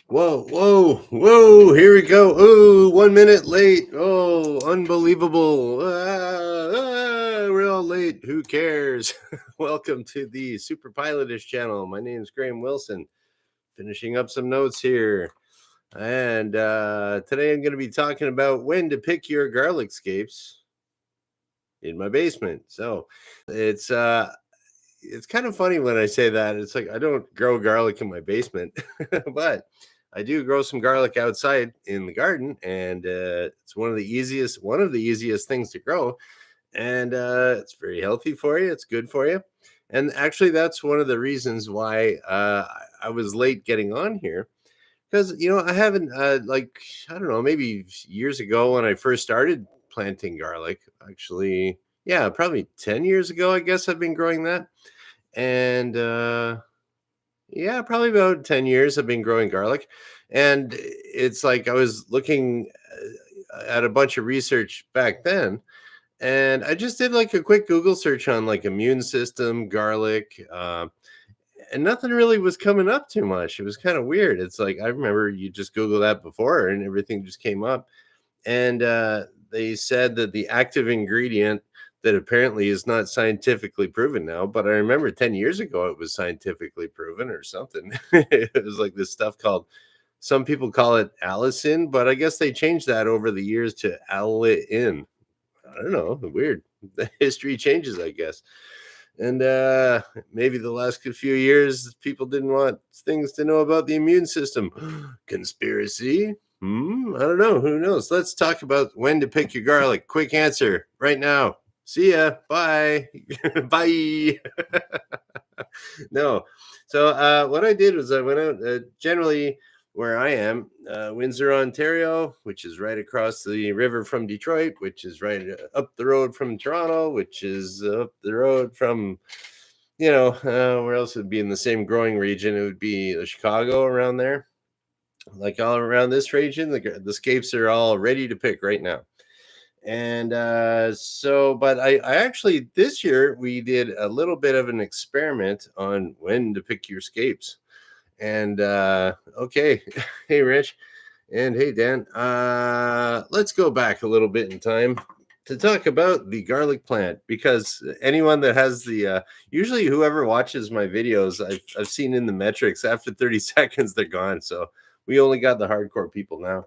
Whoa, here we go. Oh, 1 minute late. Oh, unbelievable. We're all late. Who cares? Welcome to the superpilotish channel. My name is Graham Wilson, finishing up some notes here. And today I'm going to be talking about when to pick your garlic scapes in my basement. So it's kind of funny when I say that. It's like I don't grow garlic in my basement, but I do grow some garlic outside in the garden, and it's one of the easiest things to grow, and it's very healthy for you. It's good for you, and actually, that's one of the reasons why I was late getting on here because I haven't like I don't know, maybe years ago when I first started planting garlic. Actually, yeah, probably 10 years ago. I guess I've been growing that, and yeah, probably about 10 years I've been growing garlic. And it's like I was looking at a bunch of research back then, and I just did like a quick Google search on like immune system, garlic, and nothing really was coming up too much. It was kind of weird. It's like I remember you just Google that before and everything just came up. And they said that the active ingredient that apparently is not scientifically proven now, but I remember 10 years ago it was scientifically proven or something. It was like this stuff called, some people call it allicin, but I guess they changed that over the years to allicin. I don't know, weird. The history changes, I guess. And maybe the last few years people didn't want things to know about the immune system. Conspiracy. I don't know. Who knows? Let's talk about when to pick your garlic. Quick answer right now. See ya. Bye. Bye. No. So what I did was I went out generally where I am, Windsor, Ontario, which is right across the river from Detroit, which is right up the road from Toronto, which is up the road from, where else would be in the same growing region? It would be Chicago, around there. Like all around this region, the scapes are all ready to pick right now. And but I actually, this year we did a little bit of an experiment on when to pick your scapes. And okay, hey Rich, and hey Dan, let's go back a little bit in time to talk about the garlic plant, because anyone that has the usually whoever watches my videos, I've seen in the metrics after 30 seconds they're gone. So we only got the hardcore people now.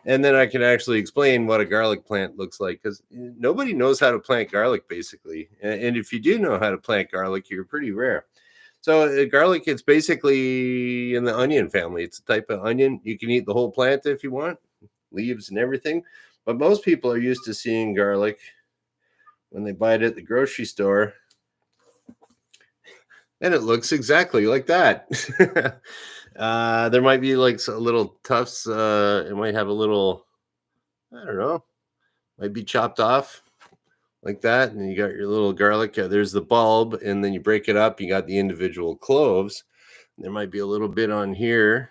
And then I can actually explain what a garlic plant looks like, because nobody knows how to plant garlic basically. And if you do know how to plant garlic, you're pretty rare. So garlic, it's basically in the onion family. It's a type of onion. You can eat the whole plant if you want, leaves and everything. But most people are used to seeing garlic when they buy it at the grocery store, and it looks exactly like that. There might be like a little tufts. It might have a little, I don't know, might be chopped off like that. And you got your little garlic. There's the bulb, and then you break it up. You got the individual cloves. There might be a little bit on here.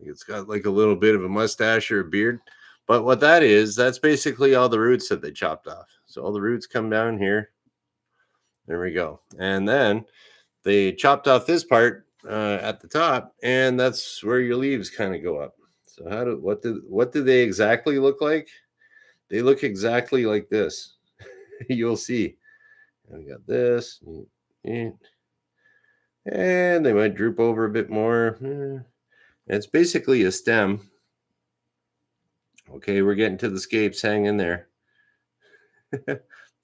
It's got like a little bit of a mustache or a beard. But what that is, that's basically all the roots that they chopped off. So all the roots come down here. There we go. And then they chopped off this part at the top, and that's where your leaves kind of go up. So what do they exactly look like? They look exactly like this. You'll see. And we got this, and they might droop over a bit more. It's basically a stem. Okay, we're getting to the scapes. Hang in there.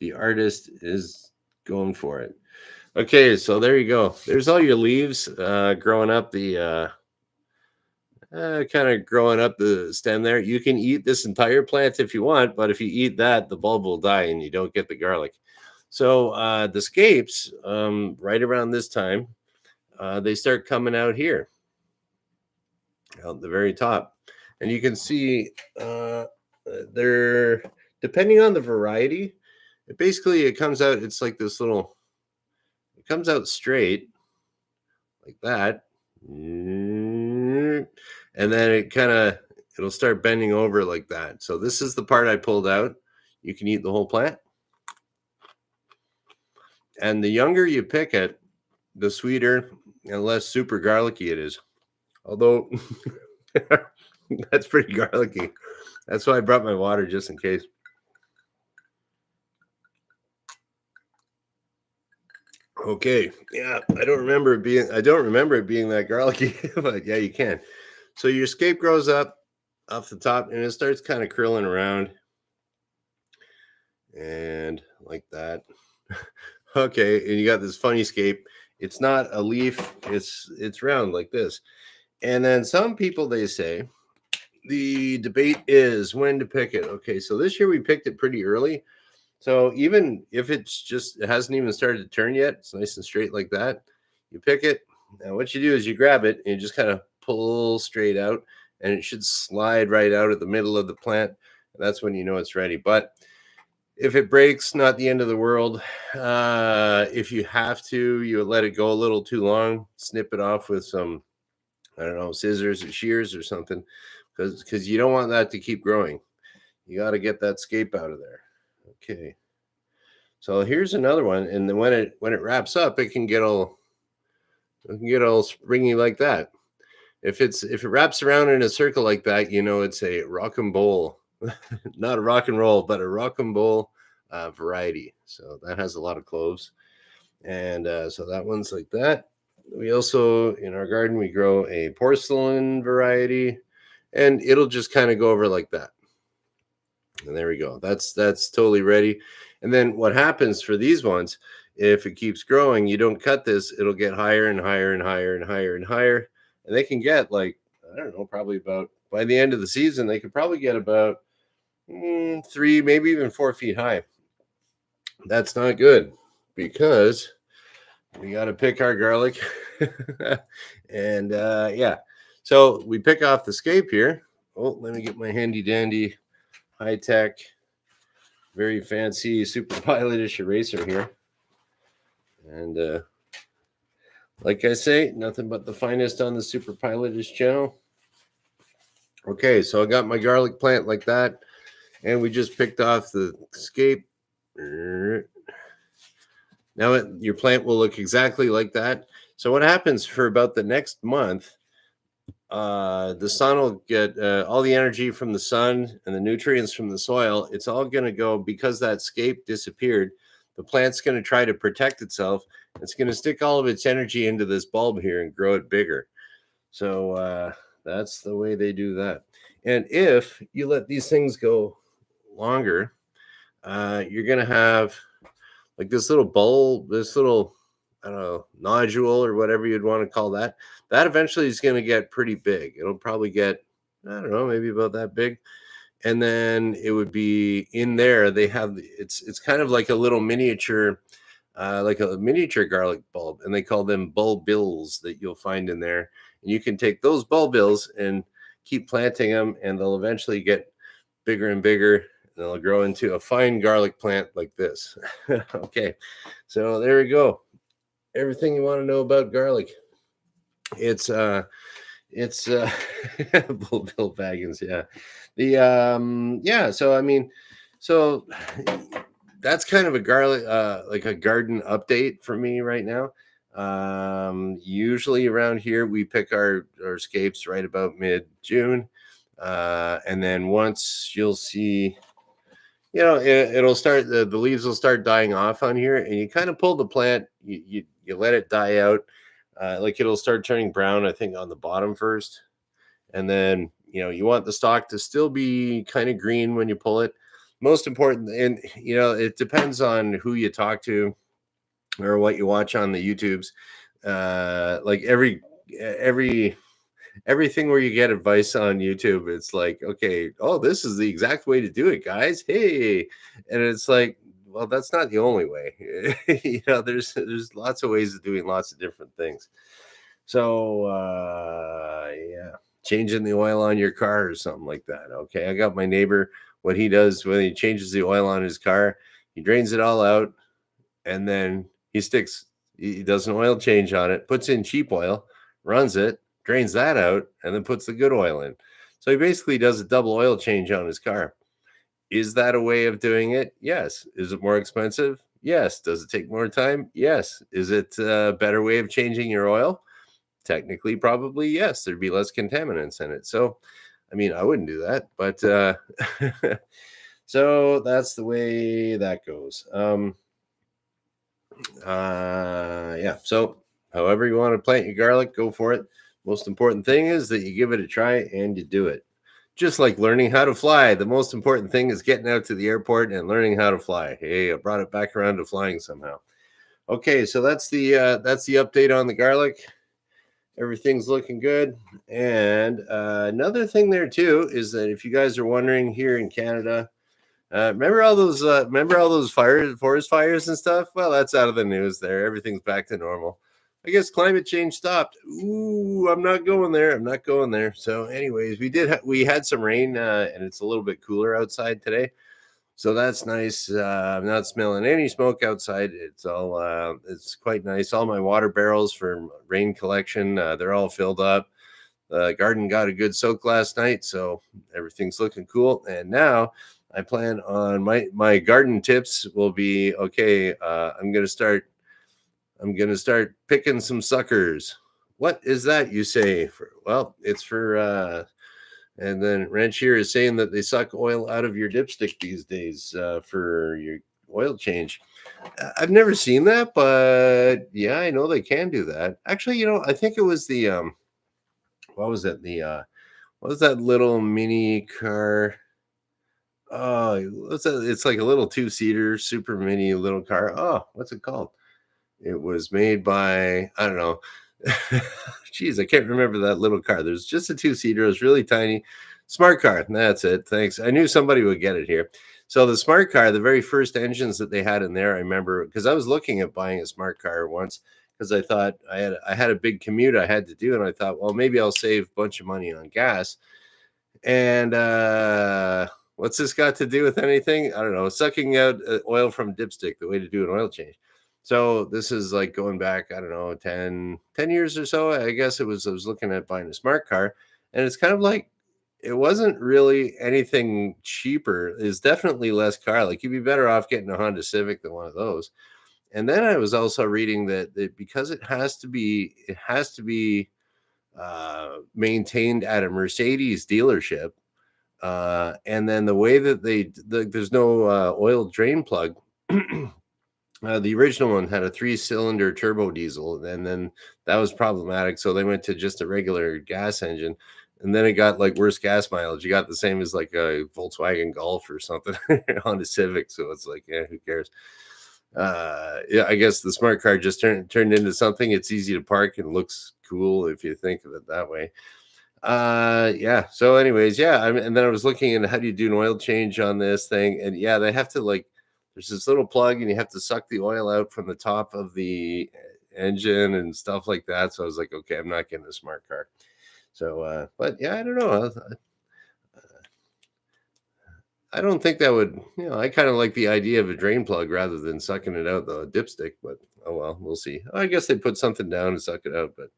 The artist is going for it. Okay, so there you go. There's all your leaves growing up the kind of growing up the stem there. You can eat this entire plant if you want, but if you eat that, the bulb will die and you don't get the garlic. So the scapes, right around this time, they start coming out here, out the very top, and you can see they're, depending on the variety, it comes out. It's like this little. It comes out straight like that, and then it'll start bending over like that. So this is the part I pulled out. You can eat the whole plant, and the younger you pick it, the sweeter and less super garlicky it is. Although that's pretty garlicky. That's why I brought my water just in case. Okay, yeah, I don't remember it being that garlicky, but yeah, you can. So your scape grows up off the top and it starts kind of curling around and like that. Okay, and you got this funny scape. It's not a leaf, it's round like this. And then some people they say the debate is when to pick it. Okay, so this year we picked it pretty early. So even if it hasn't even started to turn yet, it's nice and straight like that. You pick it, and what you do is you grab it and you just kind of pull straight out, and it should slide right out at the middle of the plant. That's when you know it's ready. But if it breaks, not the end of the world. If you have to, you let it go a little too long, snip it off with some, I don't know, scissors or shears or something, because you don't want that to keep growing. You got to get that scape out of there. Okay. So here's another one, and then when it wraps up, it can get all springy like that. If it wraps around in a circle like that, you know it's a rock and bowl, not a rock and roll, but a rock and bowl variety. So that has a lot of cloves, and so that one's like that. We also in our garden we grow a porcelain variety, and it'll just kind of go over like that. And there we go. That's totally ready. And then what happens for these ones, if it keeps growing, you don't cut this, it'll get higher and higher and higher and higher and higher. And they can get like, I don't know, probably about by the end of the season, they could probably get about 3, maybe even 4 feet high. That's not good because we got to pick our garlic. And yeah, so we pick off the scape here. Oh, let me get my handy dandy high tech, very fancy superpilotish eraser here. And like I say, nothing but the finest on the superpilotish channel. Okay, so I got my garlic plant like that, and we just picked off the scape. Now your plant will look exactly like that. So what happens for about the next month, the sun will get all the energy from the sun and the nutrients from the soil. It's all going to go because that scape disappeared. The plant's going to try to protect itself. It's going to stick all of its energy into this bulb here and grow it bigger. So that's the way they do that. And if you let these things go longer, you're going to have like this little bulb, this little, I don't know, nodule or whatever you'd want to call that. That eventually is going to get pretty big. It'll probably get, I don't know, maybe about that big. And then it would be in there. They have it's kind of like a little miniature, like a miniature garlic bulb, and they call them bulbils that you'll find in there. And you can take those bulbils and keep planting them, and they'll eventually get bigger and bigger. They'll grow into a fine garlic plant like this. Okay, so there we go. Everything you want to know about garlic. It's Bill Baggins, yeah. Yeah, so I mean, so that's kind of a garlic like a garden update for me right now. Usually around here we pick our scapes right about mid-June. And then once you'll see, it'll start, the leaves will start dying off on here, and you kind of pull the plant, you let it die out. Like it'll start turning brown, I think, on the bottom first. And then, you want the stalk to still be kind of green when you pull it. Most important, and, it depends on who you talk to or what you watch on the YouTubes. Like everything where you get advice on YouTube, it's like, okay, oh, this is the exact way to do it, guys. Hey, and it's like, well, that's not the only way. There's lots of ways of doing lots of different things. So yeah, changing the oil on your car or something like that. Okay, I got my neighbor. What he does when he changes the oil on his car, he drains it all out, and then he does an oil change on it, puts in cheap oil, runs it, drains that out, and then puts the good oil in. So he basically does a double oil change on his car. Is that a way of doing it? Yes. Is it more expensive? Yes. Does it take more time? Yes. Is it a better way of changing your oil? technically, probably, yes, there'd be less contaminants in it. So, I mean, I wouldn't do that, but so that's the way that goes. Yeah. So, however you want to plant your garlic, go for it. Most important thing is that you give it a try and you do it. Just like learning how to fly, the most important thing is getting out to the airport and learning how to fly. Hey, I brought it back around to flying somehow. Okay, so that's the update on the garlic. Everything's looking good. And another thing there too is that if you guys are wondering, here in Canada, remember all those fires, forest fires and stuff? Well, that's out of the news there. Everything's back to normal. I guess climate change stopped. Ooh, I'm not going there. I'm not going there. So, anyways, we had some rain, and it's a little bit cooler outside today. So that's nice. I'm not smelling any smoke outside. It's quite nice. All my water barrels for rain collection, they're all filled up. The garden got a good soak last night, so everything's looking cool. And now I plan on my garden tips will be okay. I'm gonna start picking some suckers. What is that, you say? Well, it's for and then Ranch here is saying that they suck oil out of your dipstick these days for your oil change. I've never seen that, but yeah, I know they can do that. Actually, I think it was the what was it? What was that little mini car? Oh, what's that? It's like a little two-seater, super mini little car. Oh, what's it called? It was made by, I don't know. Jeez, I can't remember that little car. There's just a two-seater. It was really tiny. Smart car. That's it. Thanks. I knew somebody would get it here. So the smart car, the very first engines that they had in there, I remember because I was looking at buying a smart car once because I thought I had a big commute I had to do, and I thought, well, maybe I'll save a bunch of money on gas. And what's this got to do with anything? I don't know. Sucking out oil from dipstick, the way to do an oil change. So this is like going back, I don't know, 10 years or so. I guess I was looking at buying a smart car, and it's kind of like it wasn't really anything cheaper. It's definitely less car. Like you'd be better off getting a Honda Civic than one of those. And then I was also reading that because it has to be maintained at a Mercedes dealership. And then the way that there's no oil drain plug. The original one had a 3-cylinder turbo diesel, and then that was problematic. So they went to just a regular gas engine, and then it got like worse gas mileage. You got the same as like a Volkswagen Golf or something on a Civic. So it's like, yeah, who cares? Yeah, I guess the smart car just turned into something. It's easy to park and looks cool if you think of it that way. Yeah. So, anyways, yeah. And then I was looking at how do you do an oil change on this thing, and yeah, they have to like. There's this little plug, and you have to suck the oil out from the top of the engine and stuff like that. So I was like, okay, I'm not getting a smart car. So, but yeah, I don't know. I don't think that would, I kind of like the idea of a drain plug rather than sucking it out the dipstick, but oh well, we'll see. I guess they put something down and suck it out, but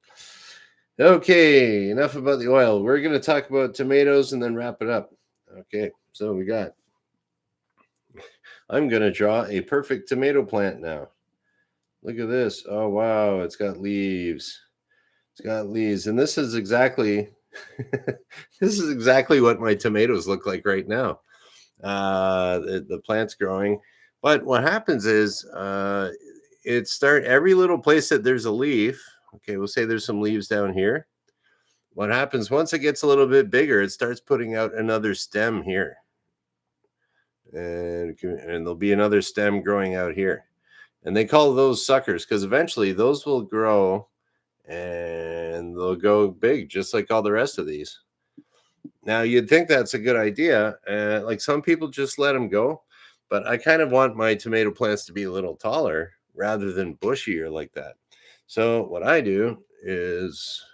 okay, enough about the oil. We're going to talk about tomatoes and then wrap it up. Okay, so I'm going to draw a perfect tomato plant now. Look at this. Oh, wow, it's got leaves. It's got leaves, and this is exactly this is exactly what my tomatoes look like right now. The plant's growing, but what happens is every little place that there's a leaf. Okay, we'll say there's some leaves down here. What happens once it gets a little bit bigger, it starts putting out another stem here, and there'll be another stem growing out here, and they call those suckers because eventually those will grow and they'll go big just like all the rest of these. Now, you'd think that's a good idea. Like some people just let them go, but I kind of want my tomato plants to be a little taller rather than bushier like that. So what I do is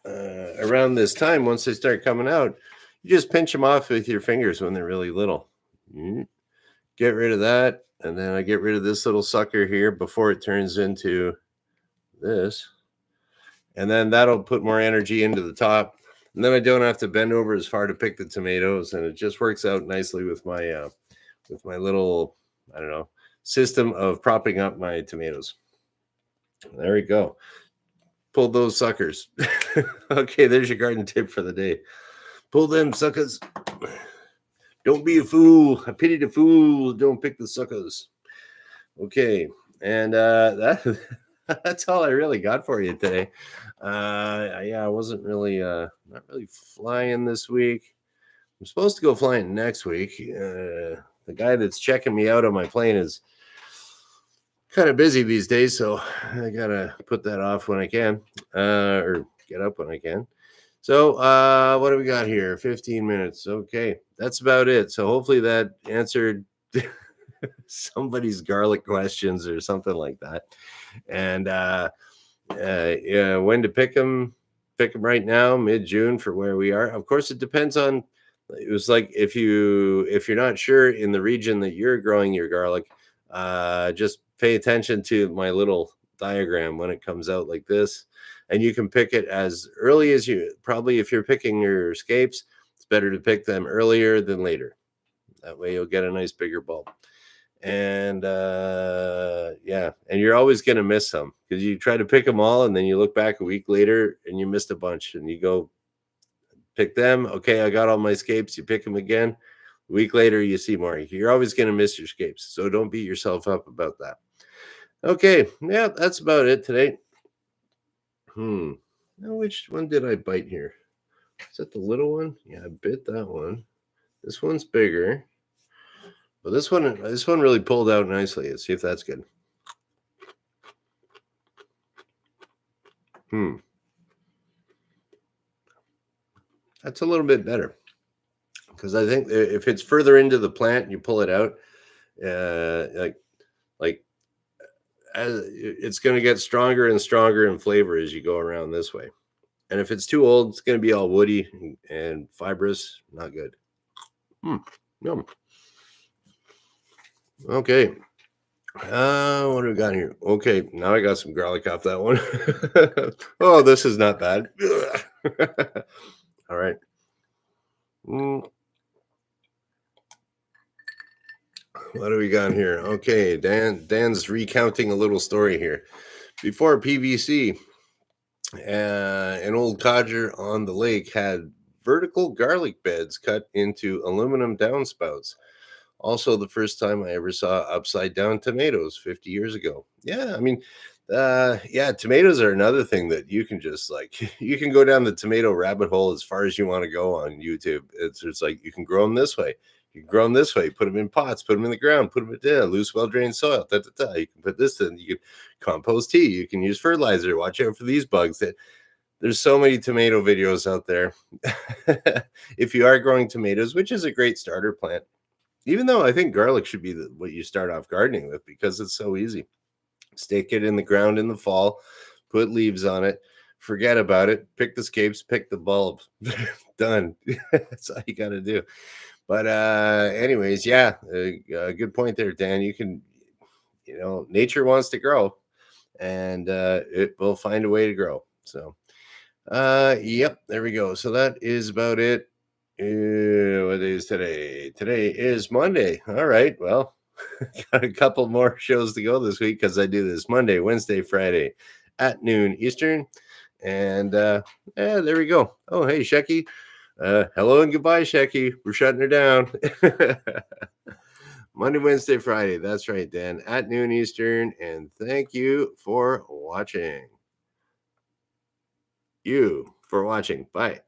around this time, once they start coming out, you just pinch them off with your fingers when they're really little. Get rid of that, and then I get rid of this little sucker here before it turns into this. And then that'll put more energy into the top. And then I don't have to bend over as far to pick the tomatoes, and it just works out nicely with my little, I don't know, system of propping up my tomatoes. There we go. Pull those suckers. Okay, there's your garden tip for the day. Pull them suckers. Don't be a fool. I pity the fools. Don't pick the suckers. Okay, and that that's all I really got for you today. Yeah, I wasn't really not really flying this week. I'm supposed to go flying next week. The guy that's checking me out on my plane is kind of busy these days, so I gotta put that off when I can, or get up when I can. So, what do we got here? 15 minutes. Okay, that's about it. So hopefully that answered somebody's garlic questions or something like that. And yeah, when to pick them? Pick them right now, mid-June, for where we are. Of course, it depends on. It was like if you're not sure in the region that you're growing your garlic, just pay attention to my little diagram when it comes out like this, and you can pick it as early as you. Probably if you're picking your scapes, it's better to pick them earlier than later. That way, you'll get a nice bigger bulb. And yeah, and you're always going to miss some because you try to pick them all and then you look back a week later and you missed a bunch and you go pick them. Okay, I got all my scapes. You pick them again. A week later, you see more. You're always going to miss your scapes, so don't beat yourself up about that. Okay, yeah, that's about it today. Now, which one did I bite here? Is that the little one? Yeah, I bit that one. This one's bigger. But this one really pulled out nicely. Let's see if that's good. That's a little bit better because I think if it's further into the plant and you pull it out, like as it's going to get stronger and stronger in flavor as you go around this way. And if it's too old, it's going to be all woody and fibrous. Not good. Yum. Okay. What do we got here? Okay, now I got some garlic off that one. Oh, this is not bad. All right. What do we got here? Okay, Dan's recounting a little story here. Before PVC, an old codger on the lake had vertical garlic beds cut into aluminum downspouts. Also, the first time I ever saw upside down tomatoes 50 years ago. Yeah, I mean, yeah, tomatoes are another thing that you can just like, you can go down the tomato rabbit hole as far as you want to go on YouTube. It's like you can grow them this way. You can grow them this way, put them in pots, put them in the ground, put them in loose, well drained soil. You can put this in, you can compost tea, you can use fertilizer. Watch out for these bugs. There's so many tomato videos out there. If you are growing tomatoes, which is a great starter plant, even though I think garlic should be what you start off gardening with because it's so easy. Stick it in the ground in the fall, put leaves on it, forget about it, pick the scapes, pick the bulb. Done. That's all you got to do. But anyways, yeah, good point there, Dan. You can, nature wants to grow and it will find a way to grow. So, yep, there we go. So that is about it. What is today? Today is Monday. All right. Well, got a couple more shows to go this week because I do this Monday, Wednesday, Friday at noon Eastern. And yeah, there we go. Oh, hey, Shecky. Hello and goodbye, Shecky. We're shutting her down. Monday, Wednesday, Friday. That's right, Dan. At noon Eastern. And thank you for watching. Bye.